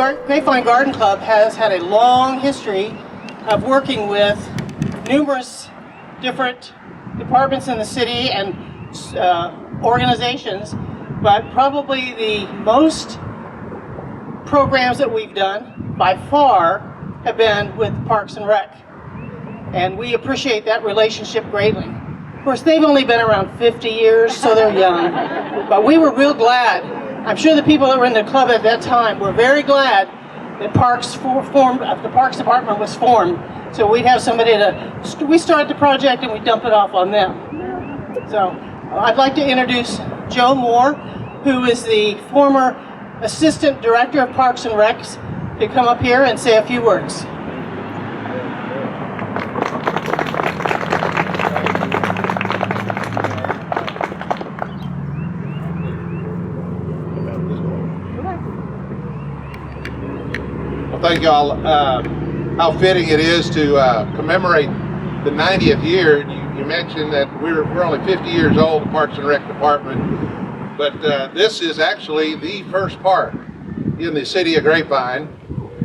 Grapevine Garden Club has had a long history of working with numerous different departments in the city and organizations, but probably the most programs that we've done by far have been with Parks and Rec. And we appreciate that relationship greatly. Of course, they've only been around 50 years, so they're young. But we were real glad. I'm sure the people that were in the club at that time were very glad that the Parks Department was formed. So we'd have somebody we start the project and we dump it off on them. So I'd like to introduce Joe Moore, who is the former Assistant Director of Parks and Recs, to come up here and say a few words. Thank y'all. How fitting it is to commemorate the 90th year. You mentioned that we're only 50 years old, the Parks and Rec Department, but this is actually the first park in the city of Grapevine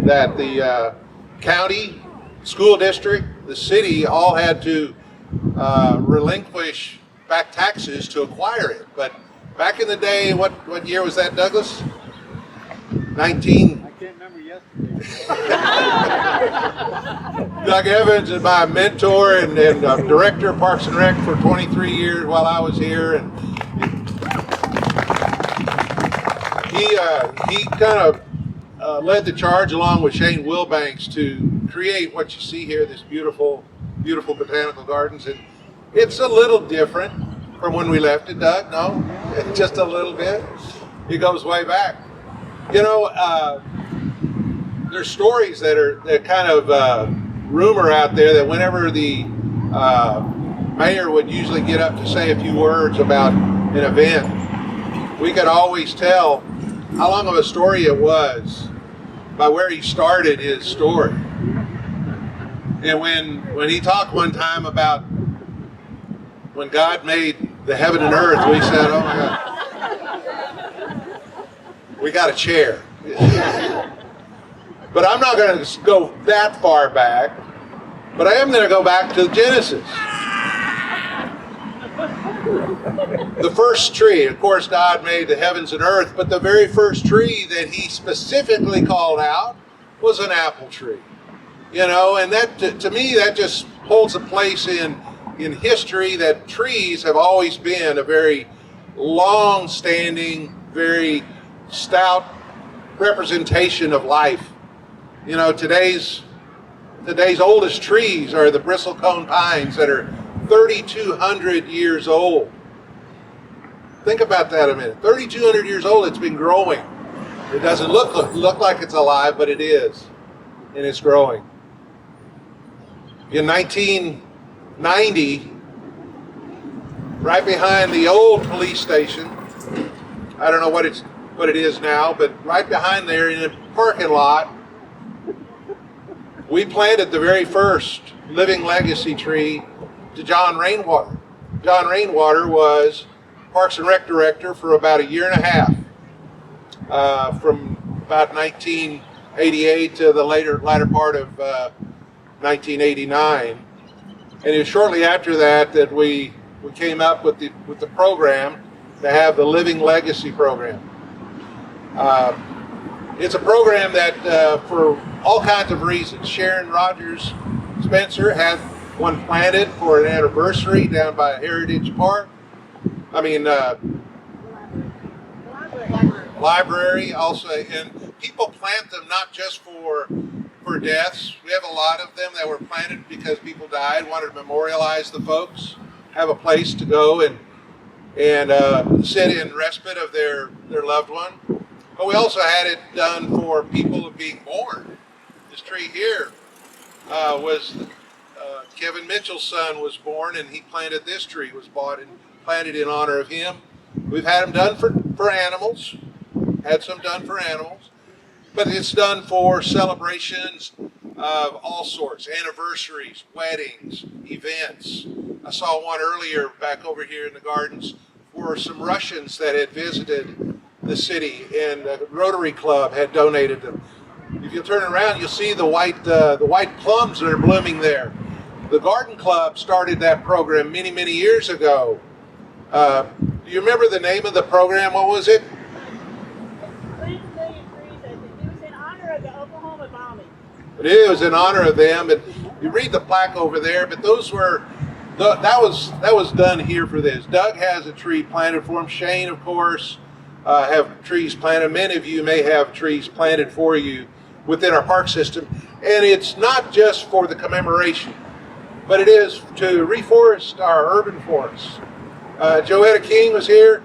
that the county, school district, the city all had to relinquish back taxes to acquire it. But back in the day, what year was that, Douglas? I can't remember yesterday. Doug Evans is my mentor and director of Parks and Rec for 23 years while I was here, and he kind of led the charge along with Shane Wilbanks to create what you see here, this beautiful, beautiful botanical gardens. And it's a little different from when we left it, Doug. No, just a little bit. It goes way back. You know, there's stories that kind of rumor out there that whenever the mayor would usually get up to say a few words about an event, we could always tell how long of a story it was by where he started his story. And when he talked one time about when God made the heaven and earth, we said, oh my God, we got a chair. But I'm not going to go that far back, but I am going to go back to Genesis. The first tree, of course, God made the heavens and earth, but the very first tree that he specifically called out was an apple tree. You know, and that, to me, that just holds a place in history, that trees have always been a very long-standing, very stout representation of life. You know, today's oldest trees are the bristlecone pines that are 3,200 years old. Think about that a minute. 3,200 years old, it's been growing. It doesn't look like it's alive, but it is, and it's growing. In 1990, right behind the old police station, I don't know what it is now, but right behind there in a parking lot, we planted the very first living legacy tree to John Rainwater. John Rainwater was Parks and Rec director for about a year and a half, from about 1988 to the latter part of 1989. And it was shortly after that we came up with the program to have the Living Legacy program. It's a program that, for all kinds of reasons, Sharon Rogers Spencer had one planted for an anniversary down by Heritage Park. Library also, and people plant them not just for deaths. We have a lot of them that were planted because people died, wanted to memorialize the folks, have a place to go and sit in respite of their loved one. But we also had it done for people being born. This tree here was Kevin Mitchell's son was born, and he planted this tree, was bought and planted in honor of him. We've had them done for animals, had some done for animals, but it's done for celebrations of all sorts, anniversaries, weddings, events. I saw one earlier back over here in the gardens for some Russians that had visited the city, and the Rotary Club had donated them. If you turn around, you'll see the white plums that are blooming there. The Garden Club started that program many, many years ago. Do you remember the name of the program? What was it? Plant a Million Trees. It was in honor of the Oklahoma bombing. It was in honor of them, and you read the plaque over there. But that was done here for this. Doug has a tree planted for him. Shane, of course, have trees planted. Many of you may have trees planted for you within our park system, and it's not just for the commemoration, but it is to reforest our urban forests. Joetta King was here.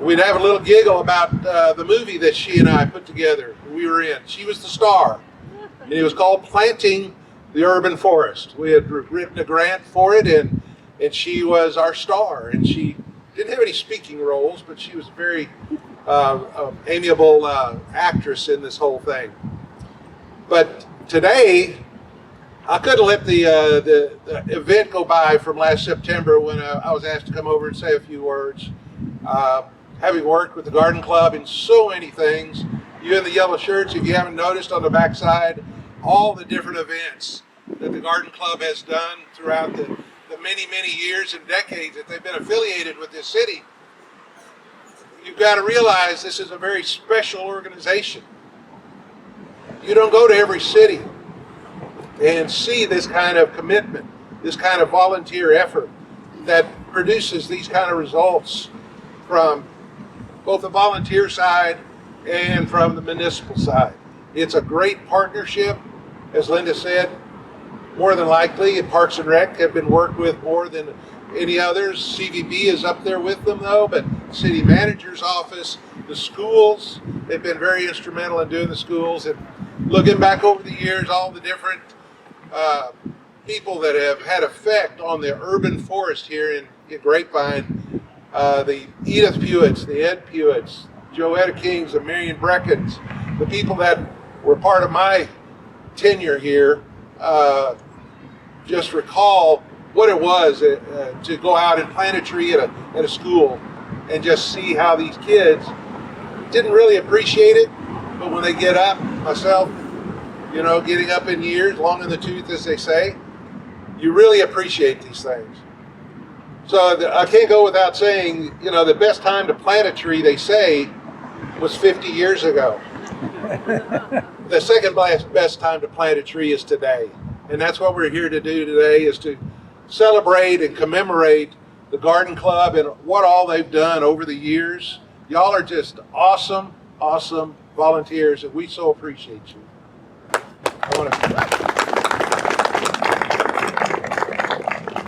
We'd have a little giggle about the movie that she and I put together. We were in. She was the star, and it was called Planting the Urban Forest. We had written a grant for it, and she was our star. And she didn't have any speaking roles, but she was a very amiable actress in this whole thing. But today, I couldn't let the event go by from last September when I was asked to come over and say a few words. Having worked with the Garden Club in so many things, you in the yellow shirts, if you haven't noticed on the backside, all the different events that the Garden Club has done throughout the many, many years and decades that they've been affiliated with this city, you've got to realize this is a very special organization. You don't go to every city and see this kind of commitment, this kind of volunteer effort that produces these kind of results from both the volunteer side and from the municipal side. It's a great partnership, as Linda said. More than likely, Parks and Rec have been worked with more than any others. CVB is up there with them though, but city manager's office, the schools, they've been very instrumental in doing the schools. And looking back over the years, all the different people that have had effect on the urban forest here in Grapevine, the Edith Pewitts, the Ed Pewitts, Joetta Kings, the Marion Breckens, the people that were part of my tenure here, just recall what it was to go out and plant a tree at a school and just see how these kids didn't really appreciate it, but when they get up, myself, getting up in years, long in the tooth, as they say, you really appreciate these things. So I can't go without saying, the best time to plant a tree, they say, was 50 years ago. The second best time to plant a tree is today. And that's what we're here to do today, is to celebrate and commemorate the Garden Club and what all they've done over the years. Y'all are just awesome, awesome volunteers, and we so appreciate you.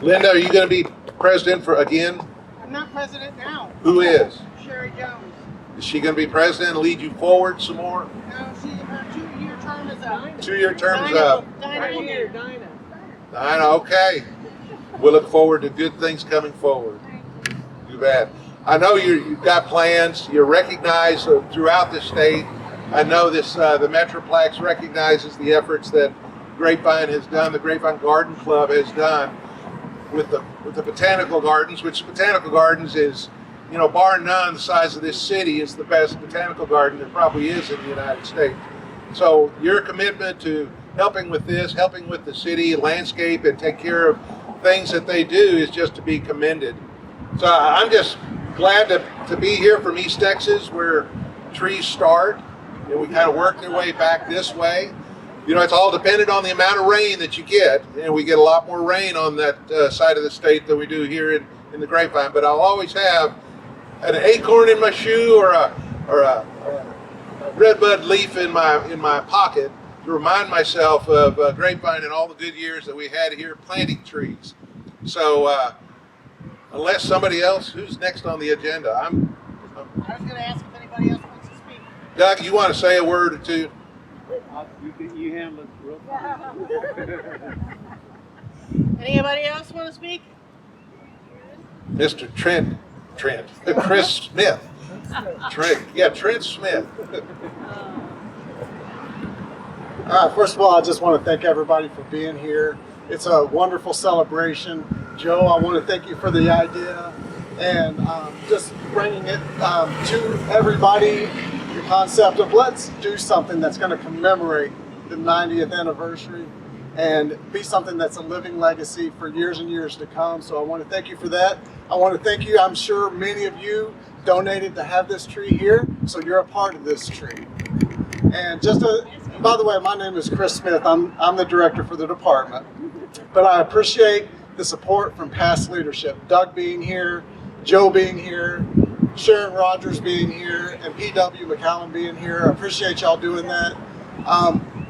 Linda, are you going to be president again? I'm not president now. Who is? Sherry Jones. Is she going to be president and lead you forward some more? No, her 2-year term is up. 2-year term is up. Dinah. Okay. We'll look forward to good things coming forward. Too bad. I know you've got plans. You're recognized throughout the state. I know the Metroplex recognizes the efforts that Grapevine has done, the Grapevine Garden Club has done with the Botanical Gardens, which Botanical Gardens is, bar none, the size of this city is the best botanical garden there probably is in the United States. So your commitment to helping with this, helping with the city landscape and take care of things that they do is just to be commended. So I'm just glad to be here from East Texas, where trees start and we kind of work their way back this way. It's all dependent on the amount of rain that you get, and we get a lot more rain on that side of the state than we do here in the Grapevine. But I'll always have an acorn in my shoe or a redbud leaf in my pocket to remind myself of Grapevine and all the good years that we had here planting trees. So unless somebody else, who's next on the agenda? I was going to ask if anybody else wants to speak. Doug, you want to say a word or two? You handle it real Anybody else want to speak? Mr. Trent, Chris Smith. Trent Smith. First of all, I just want to thank everybody for being here. It's a wonderful celebration. Joe, I want to thank you for the idea and just bringing it to everybody the concept of let's do something that's going to commemorate the 90th anniversary and be something that's a living legacy for years and years to come. So I want to thank you for that. I want to thank you. I'm sure many of you donated to have this tree here, so you're a part of this tree. And by the way, my name is Chris Smith. I'm the director for the department. But I appreciate the support from past leadership. Doug being here, Joe being here, Sharon Rogers being here, and P.W. McCallum being here. I appreciate y'all doing that.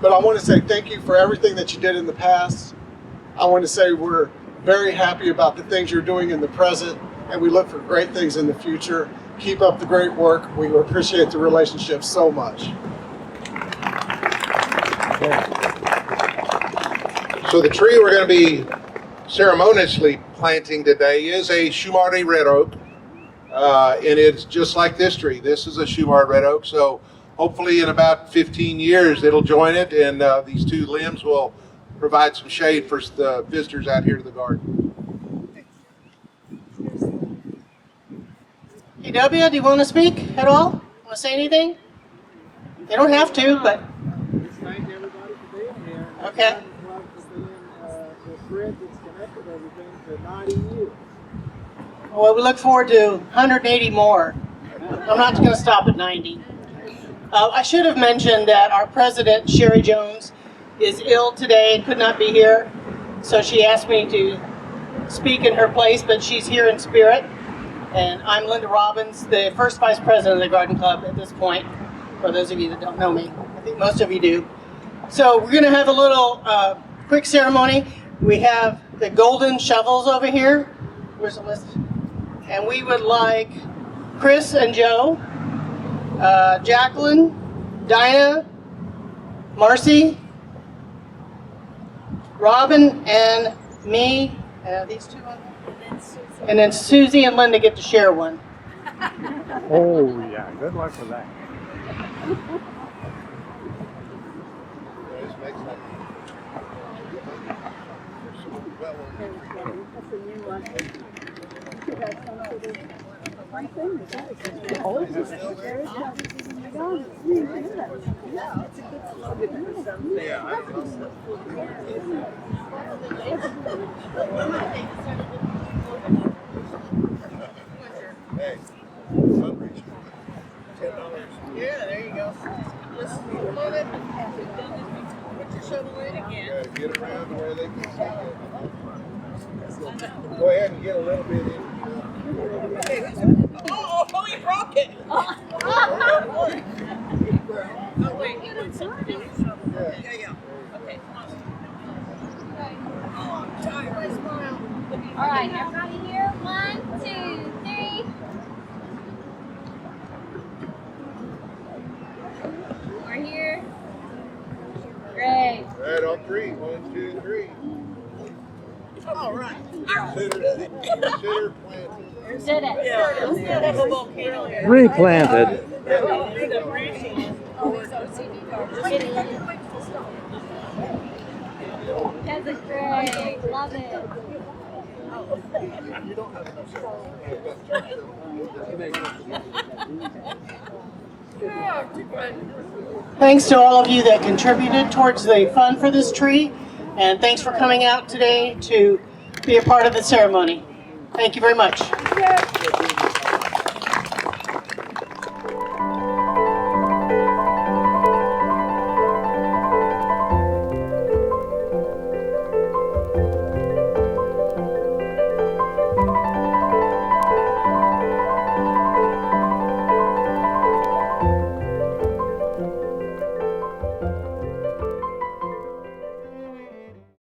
But I want to say thank you for everything that you did in the past. I want to say we're very happy about the things you're doing in the present, and we look for great things in the future. Keep up the great work. We appreciate the relationship so much. So the tree we're going to be ceremoniously planting today is a Shumardi red oak. And it's just like this tree. This is a Shumard red oak. So hopefully in about 15 years it'll join it, and these two limbs will provide some shade for the visitors out here to the garden. Hey, W, do you want to speak at all? Want to say anything? They don't have to, but Just thank everybody for being here. Okay. The thread that's connected everything to 90 years. well, we look forward to 180 more. I'm not going to stop at 90. I should have mentioned that our president, Sherry Jones, is ill today and could not be here. So she asked me to speak in her place, but she's here in spirit. And I'm Linda Robbins, the first vice president of the Garden Club at this point, for those of you that don't know me. I think most of you do. So we're going to have a little quick ceremony. We have the golden shovels over here. Where's the list? And we would like Chris and Joe, Jacqueline, Dinah, Marcy, Robin, and me. These two on there. And then Susie and Linda get to share one. Oh, yeah. Good luck with that. Yeah, there you go. Just come on in. Put your shovel in again. Get around to where they can see it. Go ahead and get a little bit in. Oh, you broke it. Oh, wait. Yeah. Okay, come on. Oh, I'm tired. Smile. All right, everybody here. 1, 2, 3. We're here. Great. All right, on three. 1, 2, 3. All right. Consider planting. Did it. Yeah, let's not have a volcano here. Replanted. That's a great. Love it. Thanks to all of you that contributed towards the fund for this tree, and thanks for coming out today to be a part of the ceremony. Thank you very much.